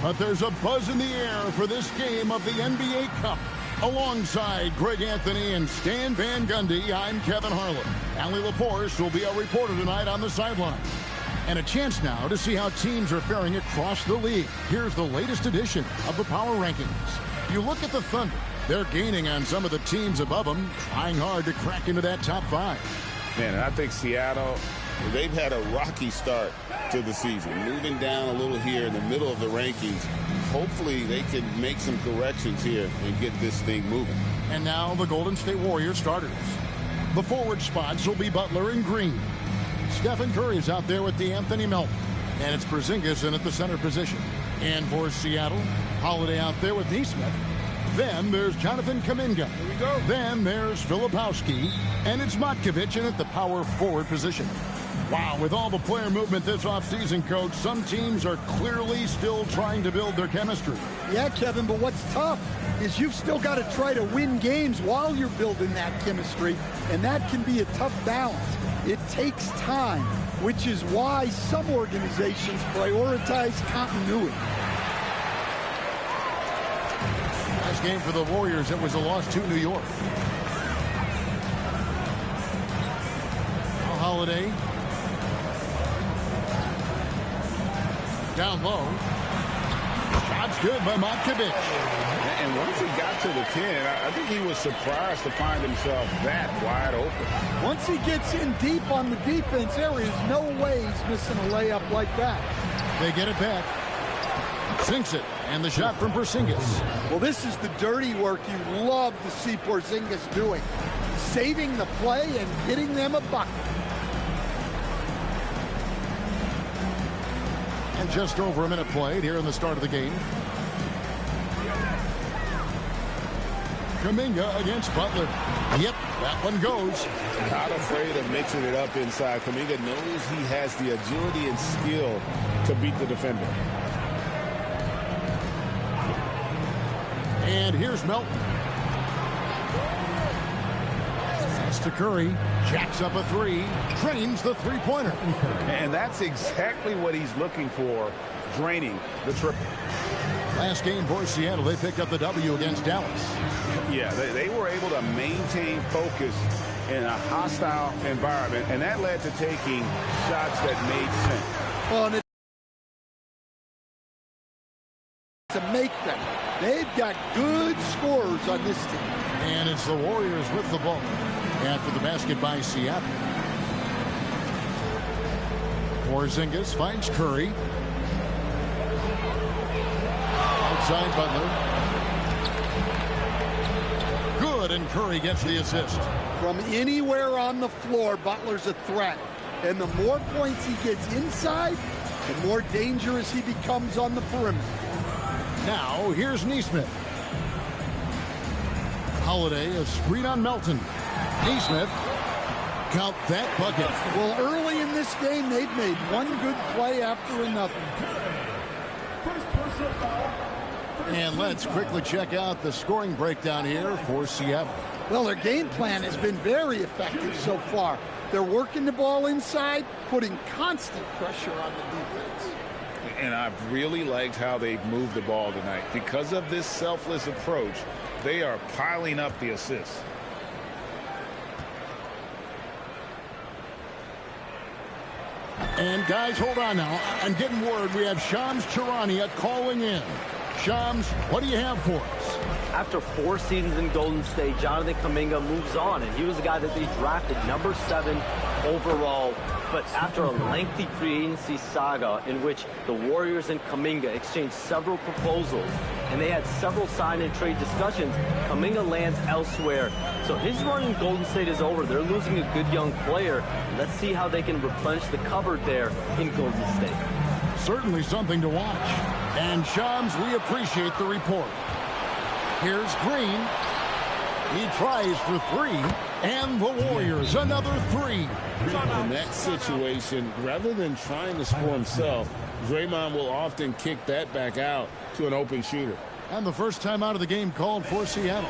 But there's a buzz in the air for this game of the NBA Cup. Alongside Greg Anthony and Stan Van Gundy, I'm Kevin Harlan. Allie LaForce will be our reporter tonight on the sideline. And a chance now to see how teams are faring across the league. Here's the latest edition of the Power Rankings. You look at the Thunder. They're gaining on some of the teams above them, trying hard to crack into that top 5. Man, I think Seattle, they've had a rocky start to the season, moving down a little here in the middle of the rankings. Hopefully they can make some corrections here and get this thing moving. And now the Golden State Warriors starters. The forward spots will be Butler and Green. Stephen Curry's out there with D'Anthony Melton. And it's Porzingis in at the center position. And for Seattle, Holiday out there with Nesmith. Then there's Jonathan Kuminga. Here we go. Then there's Filipowski. And it's Matkovic in at the power forward position. Wow, with all the player movement this offseason, Coach, some teams are clearly still trying to build their chemistry. Yeah, Kevin, but what's tough is you've still got to try to win games while you're building that chemistry, and that can be a tough balance. It takes time, which is why some organizations prioritize continuity. Last game for the Warriors, it was a loss to New York. Holiday. Down low. Shot's good by Matkovic. And once he got to the 10, I think he was surprised to find himself that wide open. Once he gets in deep on the defense, there is no way he's missing a layup like that. They get it back. Sinks it. And the shot from Porzingis. Well, this is the dirty work you love to see Porzingis doing. Saving the play and getting them a bucket. And just over a minute played here in the start of the game. Kuminga against Butler. Yep, that one goes. Not afraid of mixing it up inside. Kuminga knows he has the agility and skill to beat the defender. And here's Melton. Pass to Curry. Jacks up a 3. Drains the three-pointer. And that's exactly what he's looking for, draining the triple. Last game for Seattle, they picked up the W against Dallas. Yeah, they were able to maintain focus in a hostile environment, and that led to taking shots that made sense. Well, and to make them. They've got good scorers on this team. And it's the Warriors with the ball. After the basket by Seattle. Porzingis finds Curry. Outside Butler. Good, and Curry gets the assist. From anywhere on the floor, Butler's a threat. And the more points he gets inside, the more dangerous he becomes on the perimeter. Now, here's Nesmith. Holiday, a screen on Melton. Nesmith, count that bucket. Well, early in this game, they've made one good play after another. And let's quickly check out the scoring breakdown here for Seattle. Well, their game plan has been very effective so far. They're working the ball inside, putting constant pressure on the defense. And I've really liked how they've moved the ball tonight. Because of this selfless approach, they are piling up the assists. And guys, hold on now. I'm getting word we have Shams Charania calling in. Shams, what do you have for us? After 4 seasons in Golden State, Jonathan Kuminga moves on, and he was a guy that they drafted number 7 overall. But after a lengthy free agency saga in which the Warriors and Kuminga exchanged several proposals, and they had several sign and trade discussions, Kuminga lands elsewhere. So his run in Golden State is over. They're losing a good young player. Let's see how they can replenish the cupboard there in Golden State. Certainly something to watch. And Shams, we appreciate the report. Here's Green. He tries for 3. And the Warriors, another 3. In that situation, rather than trying to score himself, Draymond will often kick that back out to an open shooter. And the first time out of the game called for Seattle.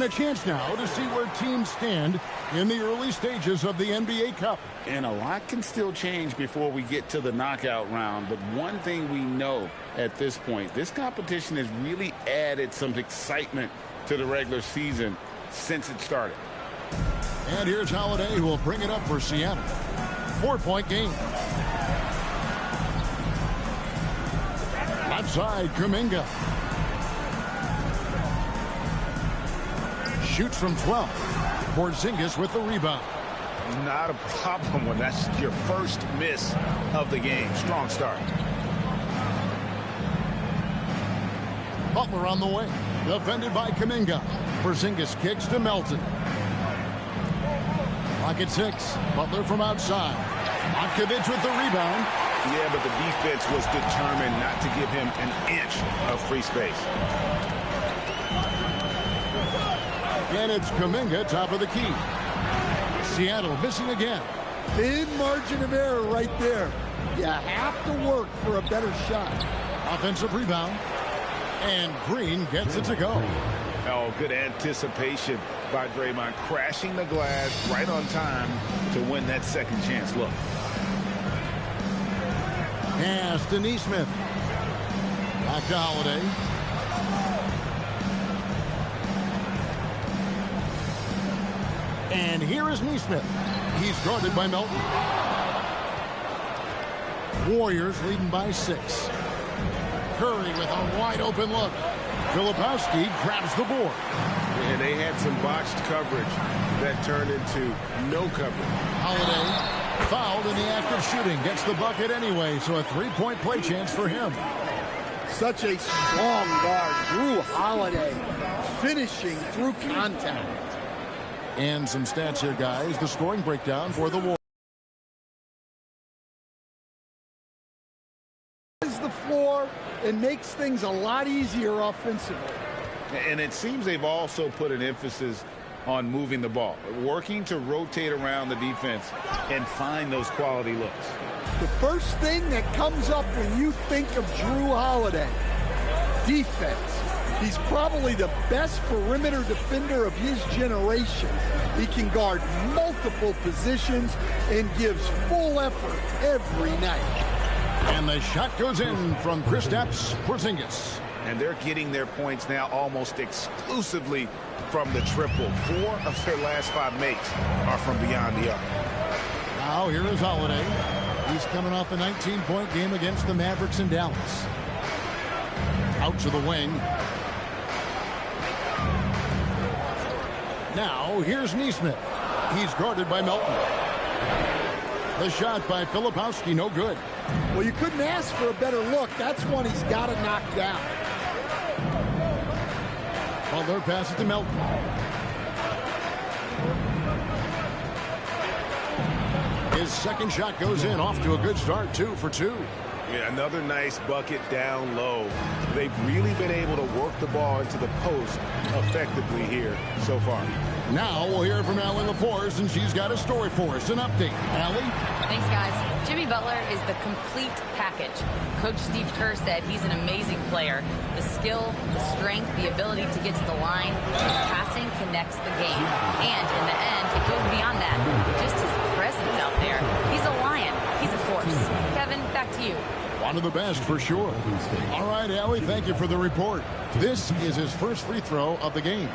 a chance now to see where teams stand in the early stages of the NBA Cup. And a lot can still change before we get to the knockout round. But one thing we know at this point, this competition has really added some excitement to the regular season since it started. And here's Holiday, who will bring it up for Seattle. 4-point game. Left side, Kuminga. Shoots from 12. Porzingis with the rebound. Not a problem when that's your first miss of the game. Strong start. Butler on the way. Defended by Kuminga. Porzingis kicks to Melton. Clock at 6. Butler from outside. Montkovic with the rebound. Yeah, but the defense was determined not to give him an inch of free space. And it's Kuminga, top of the key. Seattle missing again. Thin margin of error right there. You have to work for a better shot. Offensive rebound. And Green gets it to go. Oh, good anticipation by Draymond, crashing the glass right on time to win that second chance look. Pass to Nesmith. Back to Holiday. And here is Nesmith. He's guarded by Melton. Warriors leading by 6. Curry with a wide open look. Filipowski grabs the board. And they had some botched coverage that turned into no coverage. Holiday fouled in the act of shooting. Gets the bucket anyway, so a 3-point play chance for him. Such a strong guard. Drew Holiday finishing through contact. And some stats here, guys. The scoring breakdown for the Warriors. The floor and makes things a lot easier offensively. And it seems they've also put an emphasis on moving the ball, working to rotate around the defense and find those quality looks. The first thing that comes up when you think of Drew Holiday, defense. He's probably the best perimeter defender of his generation. He can guard multiple positions and gives full effort every night. And the shot goes in from Kristaps Porzingis. And they're getting their points now almost exclusively from the triple. 4 of their last 5 makes are from beyond the arc. Now here is Holiday. He's coming off a 19-point game against the Mavericks in Dallas. Out to the wing. Now here's Nesmith. He's guarded by Melton. The shot by Filipowski, no good. Well, you couldn't ask for a better look. That's one he's got to knock down. Butler passes to Melton. His second shot goes in, off to a good start, 2 for 2. Yeah, another nice bucket down low. They've really been able to work the ball into the post effectively here so far. Now we'll hear from Allie LaForce, and she's got a story for us. An update. Allie? Thanks, guys. Jimmy Butler is the complete package. Coach Steve Kerr said he's an amazing player. The skill, the strength, the ability to get to the line, his passing connects the game. And in the end, it goes beyond that. Just his presence out there. He's a lion. He's a force. Kevin, back to you. One of the best, for sure. All right, Allie, thank you for the report. This is his first free throw of the game.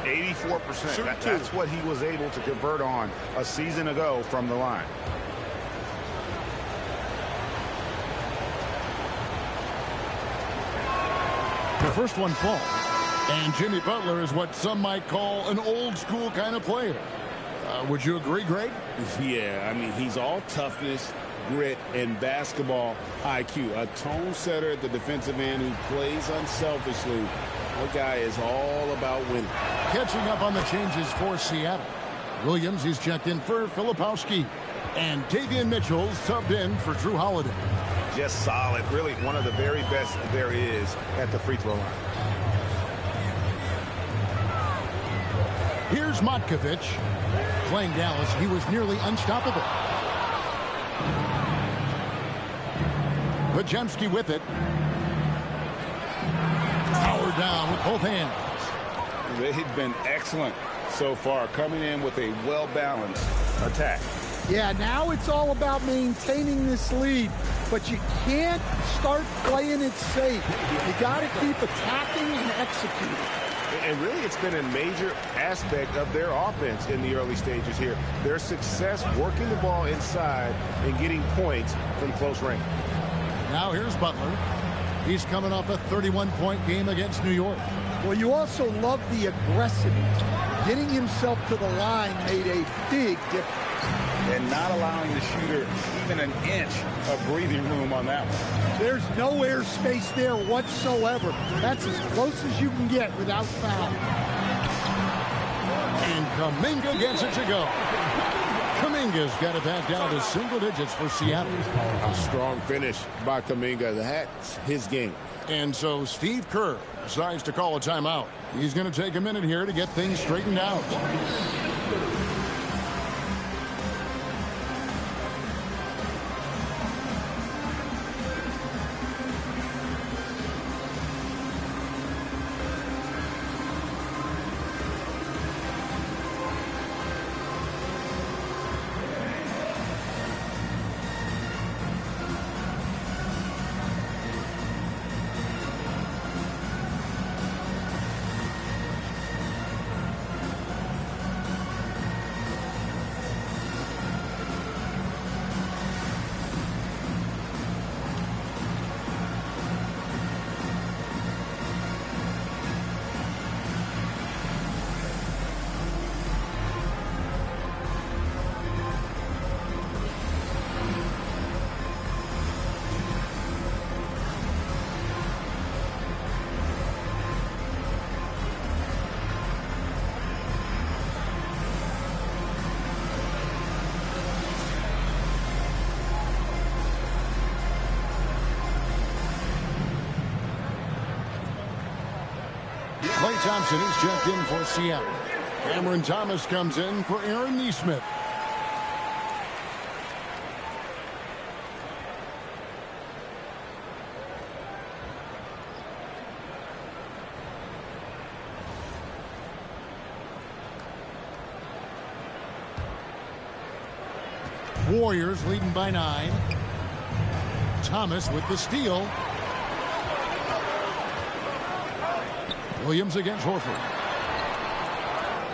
84%. That's what he was able to convert on a season ago from the line. The first one falls. And Jimmy Butler is what some might call an old school kind of player. Would you agree, Greg? Yeah, I mean, he's all toughness, grit, and basketball IQ. A tone setter at the defensive end who plays unselfishly. That guy is all about winning. Catching up on the changes for Seattle. Williams, he's checked in for Filipowski. And Davion Mitchell's subbed in for Drew Holiday. Just solid. Really one of the very best there is at the free throw line. Here's Montkovic. Playing Dallas, he was nearly unstoppable. Podziemski with it. Power down with both hands. They've been excellent so far, coming in with a well-balanced attack. Yeah, now it's all about maintaining this lead, but you can't start playing it safe. You got to keep attacking and executing. And really, it's been a major aspect of their offense in the early stages here. Their success working the ball inside and getting points from close range. Now here's Butler. He's coming off a 31-point game against New York. Well, you also love the aggressiveness. Getting himself to the line made a big difference. And not allowing the shooter even an inch of breathing room on that one. There's no airspace there whatsoever. That's as close as you can get without foul. And Kuminga gets it to go. Kuminga's got it back down to single digits for Seattle. A strong finish by Kuminga. That's his game. And so Steve Kerr decides to call a timeout. He's going to take a minute here to get things straightened out. Klay Thompson is checked in for Seattle. Cameron Thomas comes in for Aaron Nesmith. Warriors leading by 9. Thomas with the steal. Williams against Horford.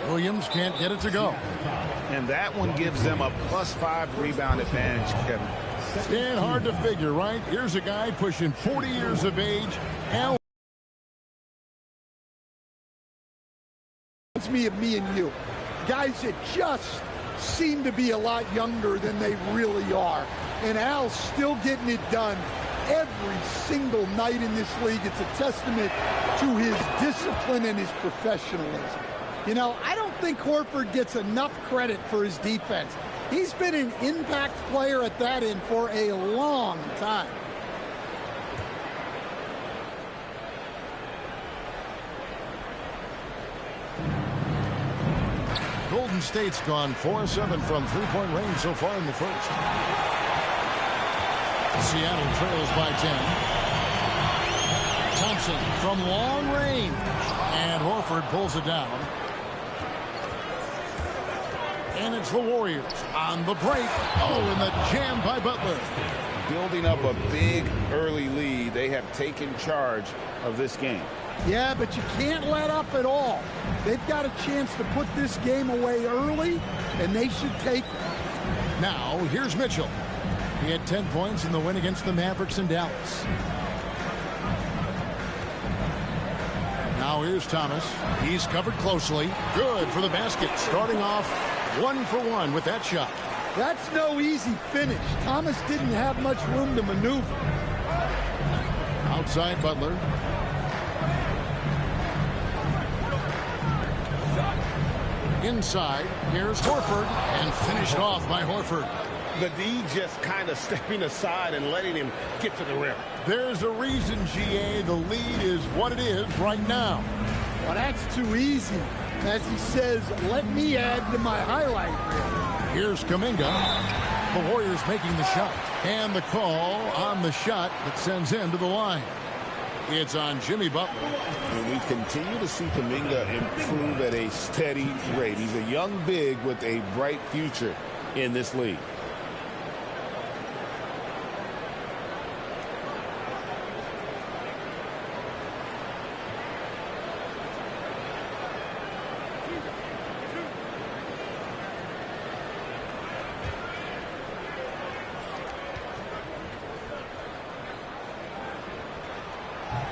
Williams can't get it to go. And that one gives them a +5 rebound advantage, Kevin. And hard to figure, right? Here's a guy pushing 40 years of age. And It's me and you. Guys that just seem to be a lot younger than they really are. And Al's still getting it done every single night in this league. It's a testament to his discipline and his professionalism. You know, I don't think Horford gets enough credit for his defense. He's been an impact player at that end for a long time. Golden State's gone 4-7 from three-point range so far in the first. Seattle trails by 10. Thompson from long range. And Horford pulls it down. And it's the Warriors on the break. Oh, and the jam by Butler. Building up a big early lead. They have taken charge of this game. Yeah, but you can't let up at all. They've got a chance to put this game away early, and they should take it. Now, here's Mitchell. He had 10 points in the win against the Mavericks in Dallas. Now here's Thomas. He's covered closely. Good for the basket. Starting off 1 for 1 with that shot. That's no easy finish. Thomas didn't have much room to maneuver. Outside Butler. Inside, here's Horford, and finished off by Horford. The D just kind of stepping aside and letting him get to the rim. There's a reason, GA, the lead is what it is right now. Well, that's too easy. As he says, let me add to my highlight reel. Here's Kuminga. The Warriors making the shot. And the call on the shot that sends him to the line. It's on Jimmy Butler. And we continue to see Kuminga improve at a steady rate. He's a young big with a bright future in this league.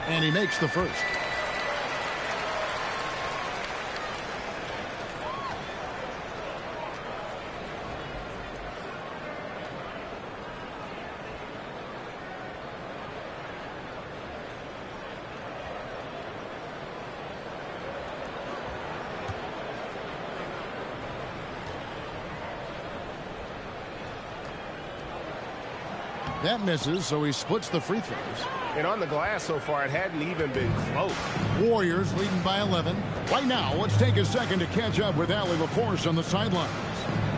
And he makes the first. That misses, so he splits the free throws. And on the glass so far, it hadn't even been close. Warriors leading by 11. Right now, let's take a second to catch up with Allie LaForce on the sidelines.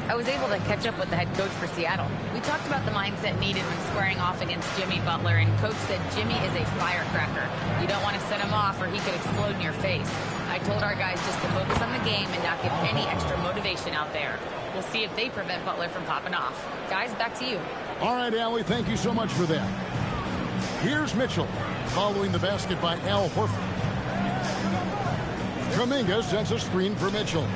I was able to catch up with the head coach for Seattle. We talked about the mindset needed when squaring off against Jimmy Butler, and coach said Jimmy is a firecracker. You don't want to set him off or he could explode in your face. I told our guys just to focus on the game and not give any extra motivation out there. We'll see if they prevent Butler from popping off. Guys, back to you. All right, Allie, thank you so much for that. Here's Mitchell, following the basket by Al Horford. Kuminga sets a screen for Mitchell.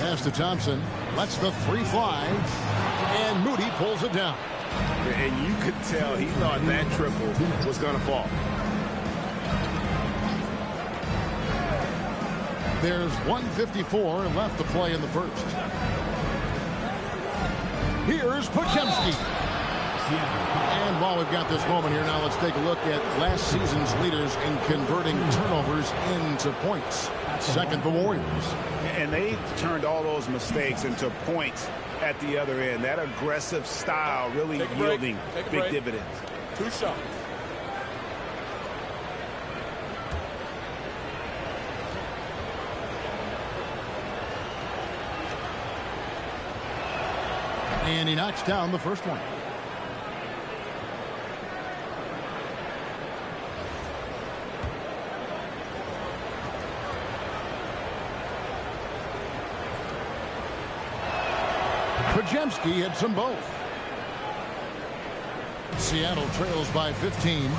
Pass to Thompson, lets the three fly, and Moody pulls it down. And you could tell he thought that triple was going to fall. There's 1:54 left to play in the first. Here's Podziemski. And while we've got this moment here, now let's take a look at last season's leaders in converting turnovers into points. Second, the Warriors. And they turned all those mistakes into points at the other end. That aggressive style really yielding big dividends. 2 shots. And he knocks down the first one. Podziemski hits them both. Seattle trails by 15.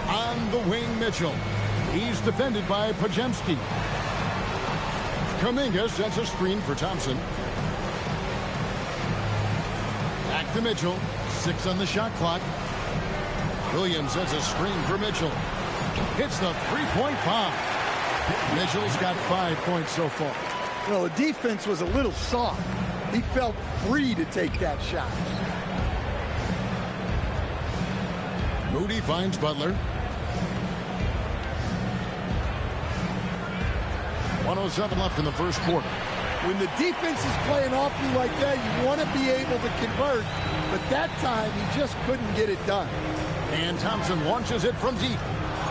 On the wing, Mitchell. He's defended by Podziemski. Kuminga sets a screen for Thompson. Back to Mitchell. 6 on the shot clock. Williams sets a screen for Mitchell. Hits the three-point bomb. Mitchell's got 5 points so far. Well, the defense was a little soft. He felt free to take that shot. Moody finds Butler. 1:07 left in the first quarter. When the defense is playing off you like that, you want to be able to convert, but that time he just couldn't get it done. And Thompson launches it from deep.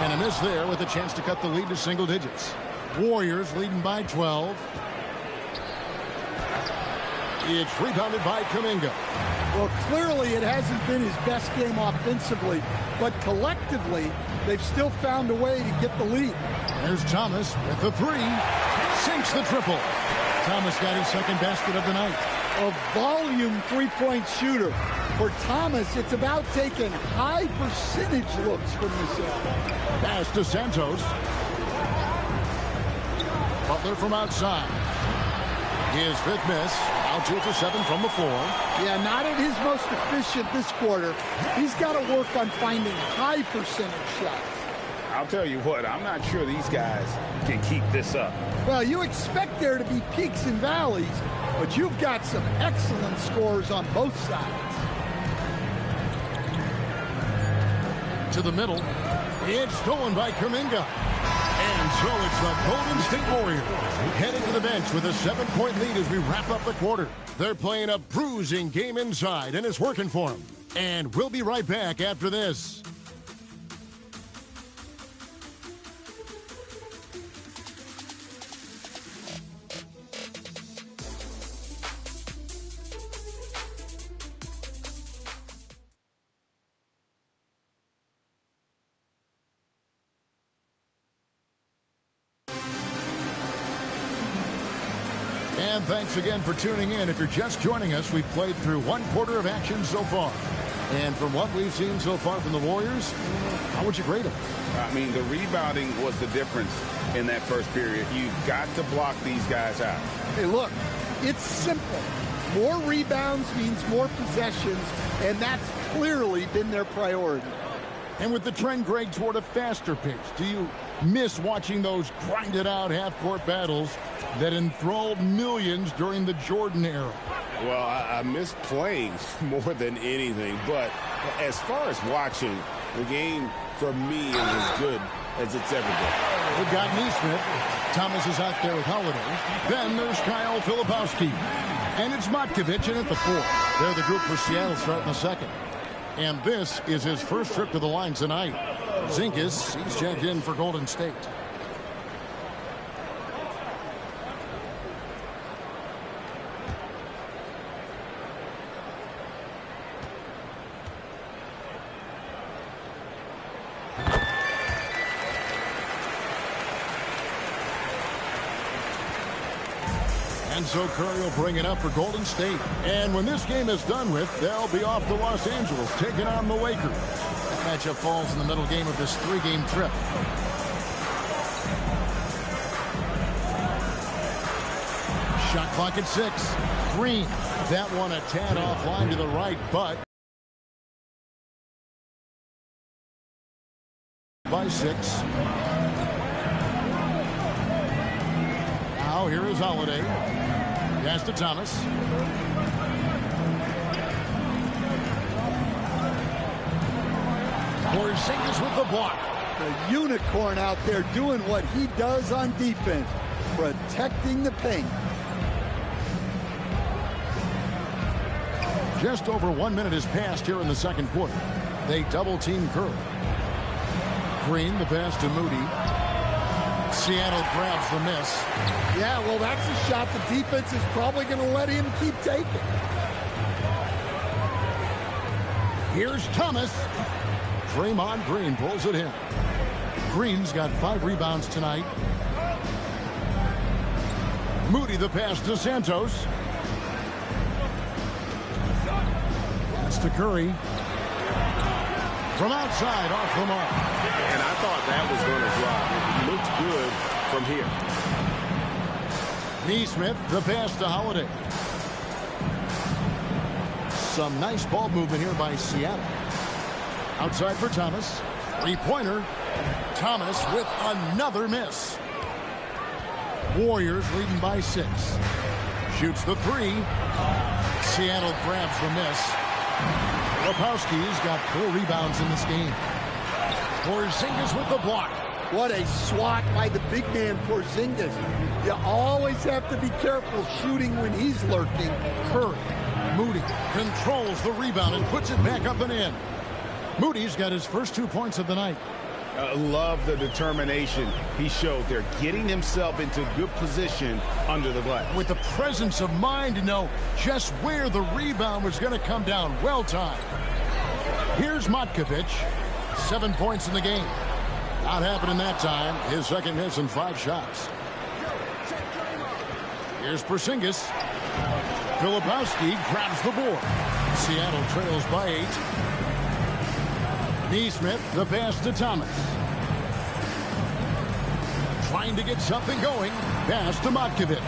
And a miss there with a chance to cut the lead to single digits. Warriors leading by 12. It's rebounded by Kuminga. Well, clearly it hasn't been his best game offensively, but collectively, they've still found a way to get the lead. There's Thomas with the three. Sinks the triple. Thomas got his second basket of the night. A volume three-point shooter. For Thomas, it's about taking high percentage looks from this area. Pass to Santos. Butler from outside. His fifth miss. Out 2 for 7 from the floor. Yeah, not at his most efficient this quarter. He's got to work on finding high percentage shots. I'll tell you what, I'm not sure these guys can keep this up. Well, you expect there to be peaks and valleys, but you've got some excellent scores on both sides. To the middle. It's stolen by Kuminga. And so it's the Golden State Warriors heading to the bench with a 7-point lead as we wrap up the quarter. They're playing a bruising game inside, and it's working for them. And we'll be right back after this. And thanks again for tuning in. If you're just joining us, we've played through one quarter of action so far. And from what we've seen so far from the Warriors, how would you grade them? I mean, the rebounding was the difference in that first period. You've got to block these guys out. Hey, look, it's simple. More rebounds means more possessions, and that's clearly been their priority. And with the trend, Greg, toward a faster pace, do you miss watching those grinded-out half-court battles that enthralled millions during the Jordan era? Well, I miss playing more than anything, but as far as watching, the game for me is as good as it's ever been. We've got Neesmith. Thomas is out there with Holiday. Then there's Kyle Filipowski. And it's Matkovic in at the 4. They're the group for Seattle starting the second. And this is his first trip to the line tonight. Zinkas, he's checked in for Golden State. And so Curry will bring it up for Golden State. And when this game is done with, they'll be off to Los Angeles, taking on the Lakers. That matchup falls in the middle game of this 3-game trip. Shot clock at 6. Green. That one a tad offline to the right, but by 6. Now here is Holiday. Pass to Thomas. Porzingis with the block. The unicorn out there doing what he does on defense, protecting the paint. Just over 1 minute has passed here in the second quarter. They double-team Curry. Green, the pass to Moody. Seattle grabs the miss. Yeah, well, that's a shot the defense is probably going to let him keep taking. Here's Thomas. Draymond Green pulls it in. Green's got 5 rebounds tonight. Moody the pass to Santos. That's to Curry. From outside, off the mark. And I thought that was going to drop. It looked good from here. Neesmith, the pass to Holiday. Some nice ball movement here by Seattle. Outside for Thomas. 3-pointer. Thomas with another miss. Warriors leading by 6. Shoots the 3. Seattle grabs the miss. Filipowski's got 4 rebounds in this game. Porzingis with the block. What a swat by the big man Porzingis. You always have to be careful shooting when he's lurking. Curry. Moody controls the rebound and puts it back up and in. Moody's got his first 2 points of the night. Love the determination he showed there, getting himself into good position under the glass. With the presence of mind to know just where the rebound was going to come down. Well timed. Here's Matkovic. 7 points in the game. Not happening that time. His second miss in 5 shots. Here's Porzingis. Filipowski grabs the board. Seattle trails by 8. Neesmith, the pass to Thomas. Trying to get something going. Pass to Matkovic.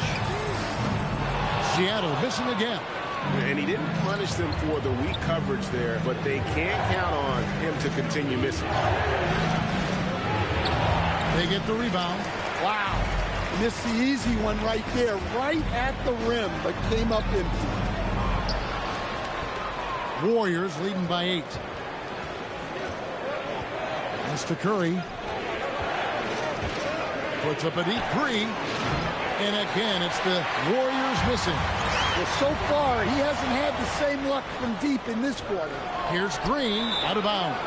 Seattle missing again. And he didn't punish them for the weak coverage there, but they can't count on him to continue missing. They get the rebound. Wow. Missed the easy one right there, right at the rim, but came up empty. Warriors leading by 8. To Curry. Puts up a deep 3. And again, it's the Warriors missing. Well, so far, he hasn't had the same luck from deep in this quarter. Here's Green, out of bounds.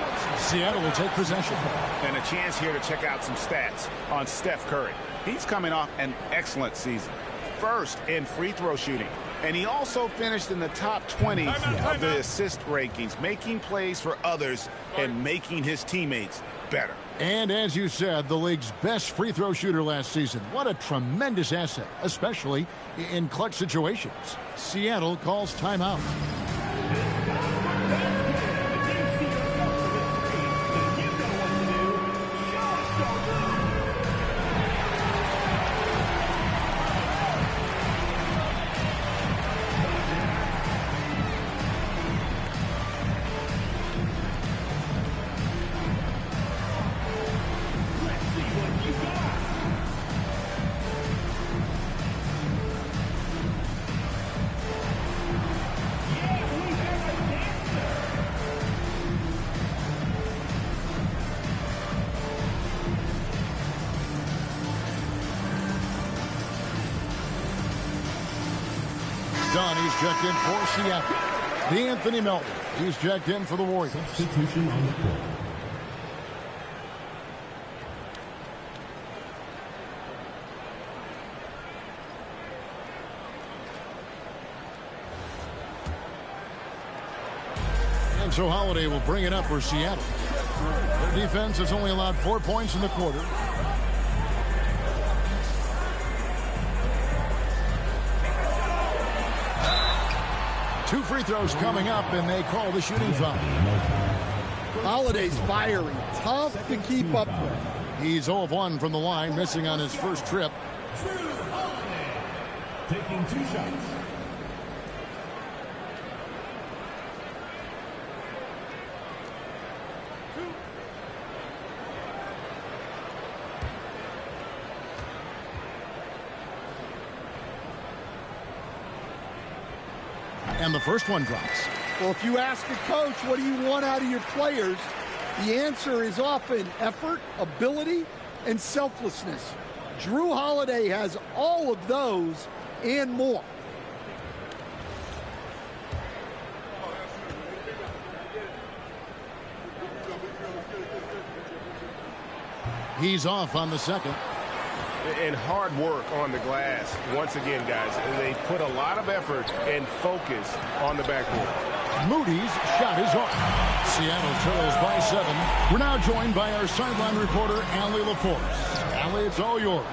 Seattle will take possession. And a chance here to check out some stats on Steph Curry. He's coming off an excellent season. First in free throw shooting. And he also finished in the top 20 of the assist rankings, making plays for others and making his teammates better. And as you said, the league's best free throw shooter last season. What a tremendous asset, especially in clutch situations. Seattle calls timeout. He's checked in for Seattle. D'Anthony Melton. He's checked in for the Warriors. Substitution on the court. And so Holiday will bring it up for Seattle. Their defense has only allowed 4 points in the quarter. Two free throws coming up, and they call the shooting foul. Holiday's fiery, tough to keep up with. He's 0 of 1 from the line, missing on his first trip. Taking 2 shots. And the first one drops. Well, if you ask a coach, what do you want out of your players? The answer is often effort, ability, and selflessness. Drew Holiday has all of those and more. He's off on the second. And hard work on the glass. Once again, guys, they put a lot of effort and focus on the backboard. Moody's shot is off. Seattle trails by 7. We're now joined by our sideline reporter, Allie LaForce. Allie, it's all yours.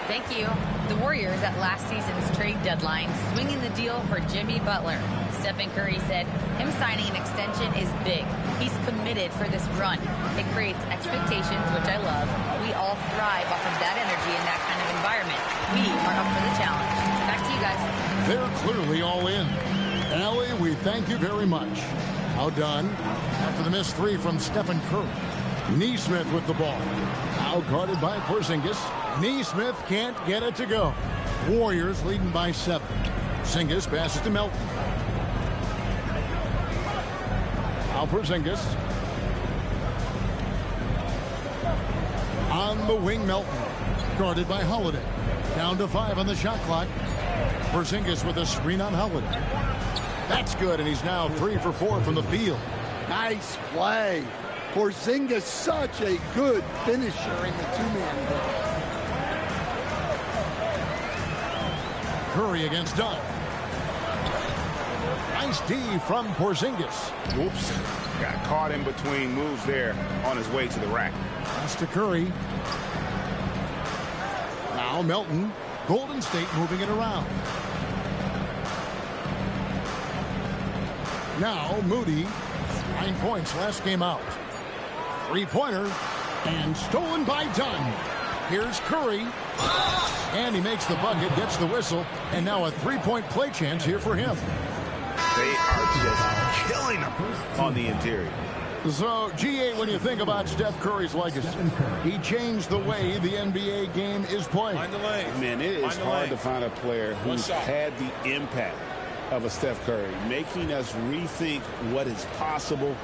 Thank you. The Warriors at last season's trade deadline swinging the deal for Jimmy Butler. Stephen Curry said him signing an extension is big. He's committed for this run. It creates expectations, which I love. We all thrive off of that energy in that kind of environment. We are up for the challenge. Back to you guys. They're clearly all in. Allie, we thank you very much. Now done after the missed 3 from Stephen Curry. Neesmith with the ball. Now guarded by Porzingis. Neesmith can't get it to go. Warriors leading by 7. Porzingis passes to Melton. Now Porzingis. On the wing, Melton. Guarded by Holiday. Down to 5 on the shot clock. Porzingis with a screen on Holiday. That's good, and he's now 3 for 4 from the field. Nice play. Porzingis, such a good finisher in the two-man game. Curry against Dunn. Nice D from Porzingis. Oops. Got caught in between moves there on his way to the rack. Pass to Curry. Now Melton. Golden State moving it around. Now Moody. 9 points last game out. Three-pointer. And stolen by Dunn. Here's Curry. And he makes the bucket, gets the whistle, and now a three-point play chance here for him. They are just killing him on the interior. So, G8, when you think about Steph Curry's legacy, he changed the way the NBA game is played. Man, it is hard to find a player who's had the impact of a Steph Curry, making us rethink what is possible.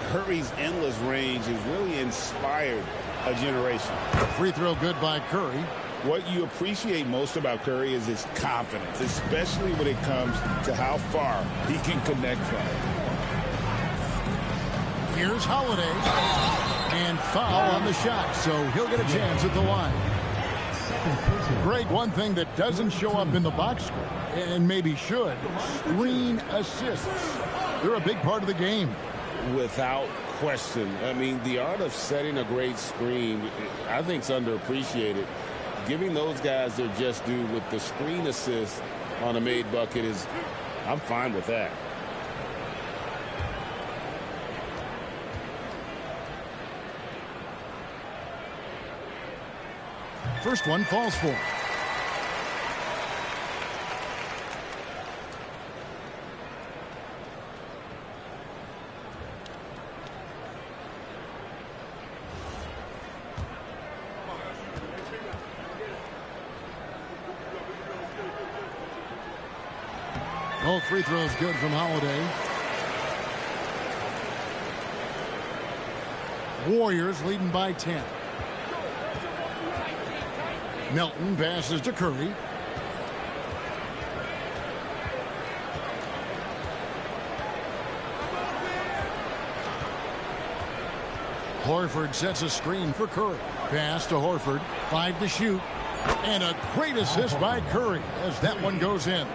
Curry's endless range has really inspired a generation. Free throw good by Curry. What you appreciate most about Curry is his confidence, especially when it comes to how far he can connect from. Here's Holiday. And foul on the shot, so he'll get a chance at the line. Greg, one thing that doesn't show up in the box score, and maybe should, screen assists. They're a big part of the game. Without question. I mean, the art of setting a great screen, I think, is underappreciated. Giving those guys their just due with the screen assist on a made bucket is, I'm fine with that. First one falls for. Both free throws good from Holiday. Warriors leading by 10. Melton passes to Curry. Horford sets a screen for Curry. Pass to Horford. 5 to shoot. And a great assist by Curry as that one goes in.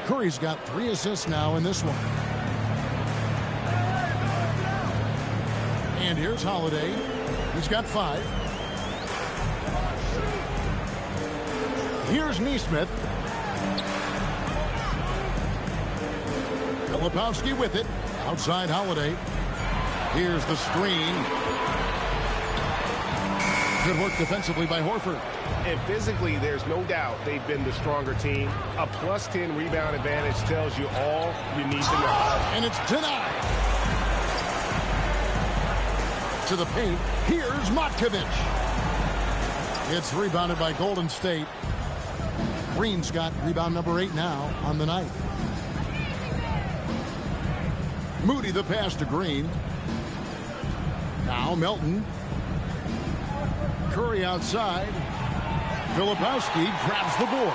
Curry's got 3 assists now in this one. And here's Holiday. He's got 5. Here's Nesmith. Filipowski with it. Outside Holiday. Here's the screen. Good work defensively by Horford. And physically, there's no doubt they've been the stronger team. A +10 rebound advantage tells you all you need to know. And it's denied. To the paint. Here's Matkovic. It's rebounded by Golden State. Green's got rebound number 8 now on the night. Moody the pass to Green. Now Melton. Curry outside. Filipowski grabs the board.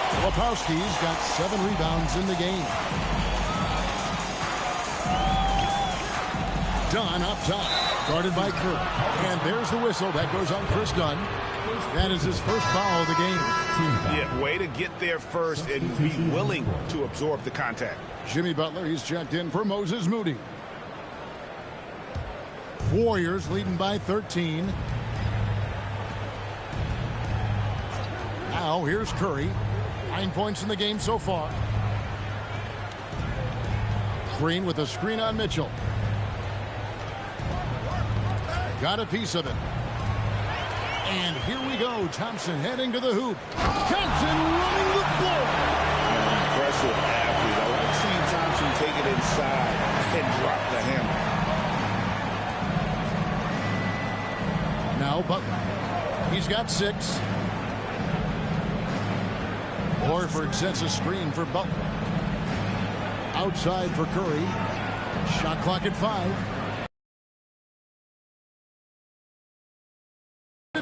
Filipowski's got 7 rebounds in the game. Dunn up top, guarded by Curry. And there's the whistle. That goes on Chris Dunn. That is his first foul of the game. Yeah, way to get there first and be willing to absorb the contact. Jimmy Butler, he's checked in for Moses Moody. Warriors leading by 13. Now here's Curry. 9 points in the game so far. Green with a screen on Mitchell. Got a piece of it. And here we go. Thompson heading to the hoop. Thompson running the floor. Impressive athlete. I like seeing Thompson take it inside and drop the hammer. Now Butler. He's got 6. Horford sets a screen for Butler. Outside for Curry. Shot clock at 5.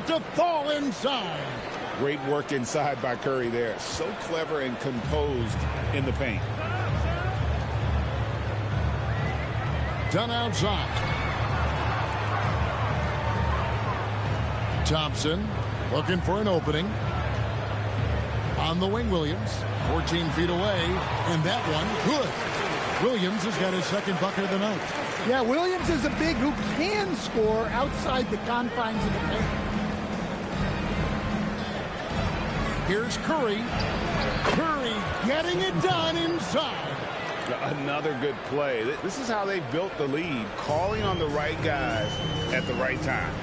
To fall inside. Great work inside by Curry there. So clever and composed in the paint. Done outside. Thompson looking for an opening. On the wing, Williams. 14 feet away. And that one, good. Williams has got his second bucket of the night. Yeah, Williams is a big who can score outside the confines of the paint. Here's Curry. Curry getting it done inside. Another good play. This is how they built the lead, calling on the right guys at the right time.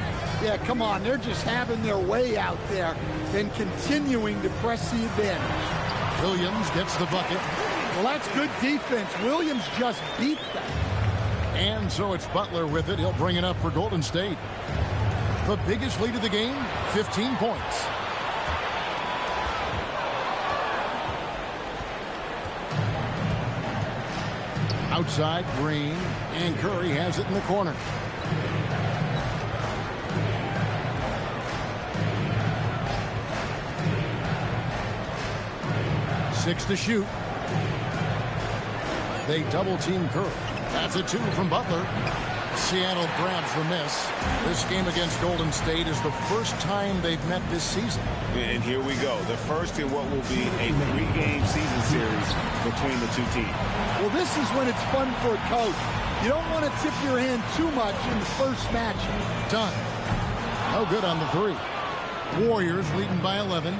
Yeah, come on. They're just having their way out there and continuing to press the advantage. Williams gets the bucket. Well, that's good defense. Williams just beat them. And so it's Butler with it. He'll bring it up for Golden State. The biggest lead of the game, 15 points. Outside, Green, and Curry has it in the corner. Six to shoot. They double-team Curry. That's a 2 from Butler. Seattle grabs the miss. This game against Golden State is the first time they've met this season. And here we go. The first in what will be a 3-game season series between the two teams. Well, this is when it's fun for a coach. You don't want to tip your hand too much in the first match. Done. No good on the three. Warriors leading by 11.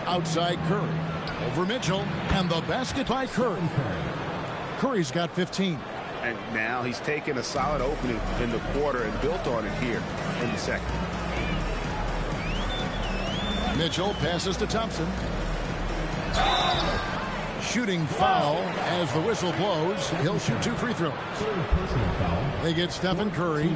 Outside Curry. Over Mitchell. And the basket by Curry. Curry's got 15. And now he's taken a solid opening in the quarter and built on it here in the second. Mitchell passes to Thompson. Shooting foul as the whistle blows. He'll shoot 2 free throws. They get Stephen Curry.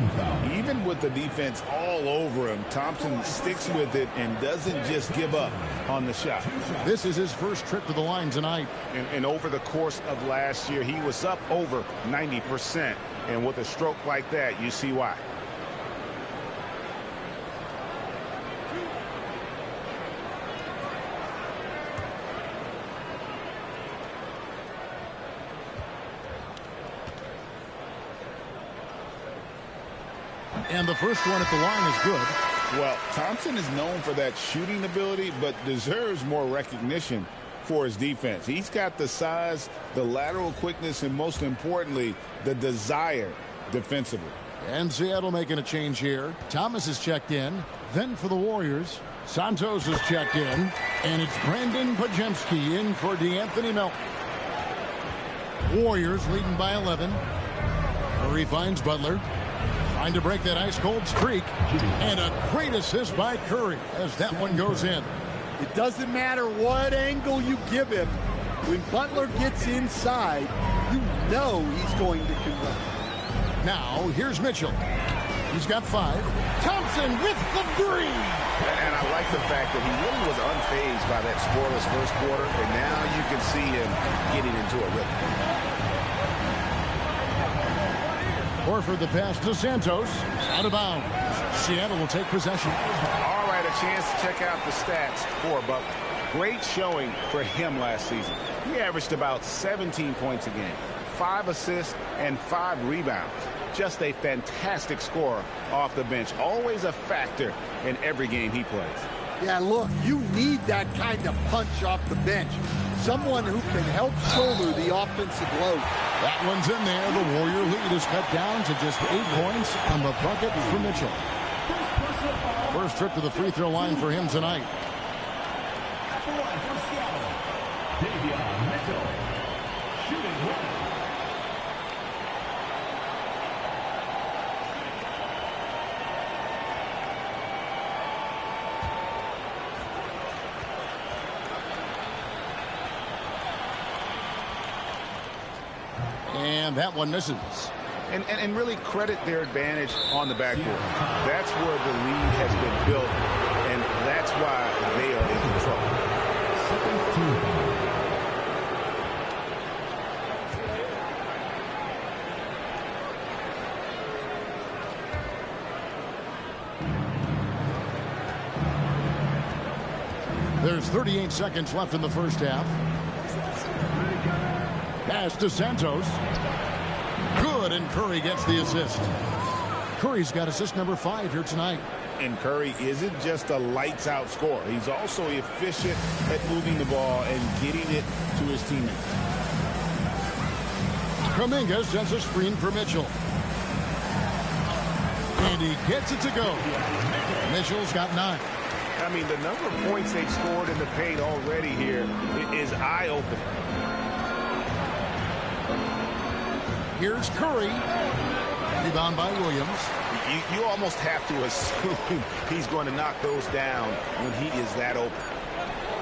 Even with the defense all over him, Thompson sticks with it and doesn't just give up on the shot. This is his first trip to the line tonight. And over the course of last year, he was up over 90%. And with a stroke like that, you see why. And the first one at the line is good. Well, Thompson is known for that shooting ability, but deserves more recognition for his defense. He's got the size, the lateral quickness, and most importantly, the desire defensively. And Seattle making a change here. Thomas is checked in. Then for the Warriors, Santos is checked in. And it's Brandon Pajemski in for DeAnthony Melton. Warriors leading by 11. Curry finds Butler. Trying to break that ice-cold streak. And a great assist by Curry as that one goes in. It doesn't matter what angle you give him. When Butler gets inside, you know he's going to convert. Now, here's Mitchell. He's got 5. Thompson with the 3. And I like the fact that he really was unfazed by that scoreless first quarter. And now you can see him getting into a rhythm. Horford the pass to Santos. Out of bounds. Seattle will take possession. All right, a chance to check out the stats for Butler. Great showing for him last season. He averaged about 17 points a game, 5 assists, and 5 rebounds. Just a fantastic scorer off the bench. Always a factor in every game he plays. Yeah, look, you need that kind of punch off the bench. Someone who can help shoulder the offensive load. That one's in there. The Warrior lead is cut down to just 8 points on the bucket for Mitchell. First trip to the free throw line for him tonight. And that one misses. And really credit their advantage on the backboard. That's where the lead has been built, and that's why they are in control. There's 38 seconds left in the first half. Pass to Santos. Good, and Curry gets the assist. Curry's got assist number 5 here tonight. And Curry isn't just a lights-out scorer. He's also efficient at moving the ball and getting it to his teammates. Kuminga sends a screen for Mitchell. And he gets it to go. Mitchell's got 9. I mean, the number of points they've scored in the paint already here is eye-opening. Here's Curry. Rebound by Williams. You almost have to assume he's going to knock those down when he is that open.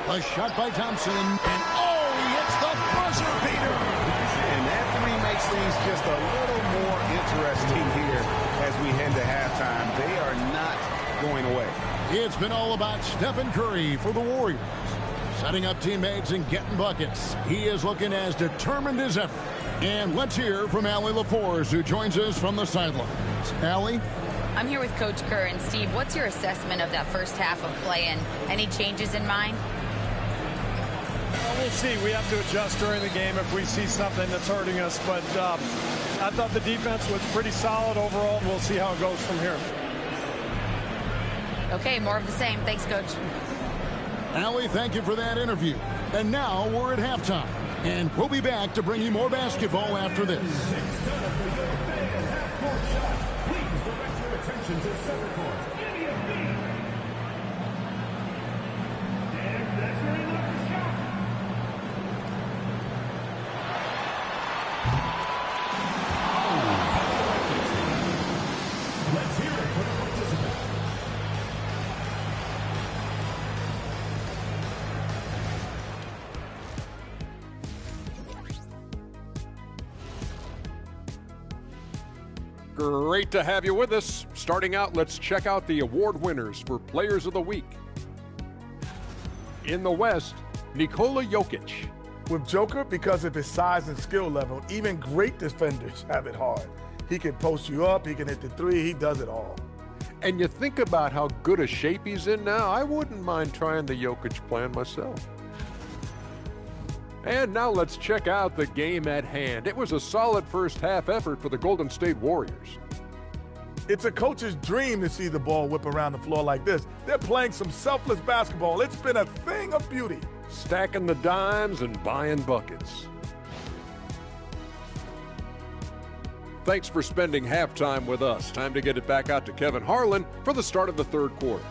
A shot by Thompson. And oh, he hits the buzzer beater. And that 3 makes things just a little more interesting here as we head to halftime. They are not going away. It's been all about Stephen Curry for the Warriors. Setting up teammates and getting buckets. He is looking as determined as ever. And let's hear from Allie LaForce, who joins us from the sidelines. Allie? I'm here with Coach Kerr. And Steve, what's your assessment of that first half of play, and any changes in mind? Well, we'll see. We have to adjust during the game if we see something that's hurting us. But I thought the defense was pretty solid overall. We'll see how it goes from here. Okay, more of the same. Thanks, Coach. Allie, thank you for that interview. And now we're at halftime. And we'll be back to bring you more basketball after this. Attention to center court. And that's where he knocked the shot. Let's hear it for the participant. Great to have you with us. Starting out, let's check out the award winners for Players of the Week. In the West, Nikola Jokic. With Joker, because of his size and skill level, even great defenders have it hard. He can post you up, he can hit the three, he does it all. And you think about how good a shape he's in now, I wouldn't mind trying the Jokic plan myself. And now let's check out the game at hand. It was a solid first half effort for the Golden State Warriors. It's a coach's dream to see the ball whip around the floor like this. They're playing some selfless basketball. It's been a thing of beauty. Stacking the dimes and buying buckets. Thanks for spending halftime with us. Time to get it back out to Kevin Harlan for the start of the third quarter.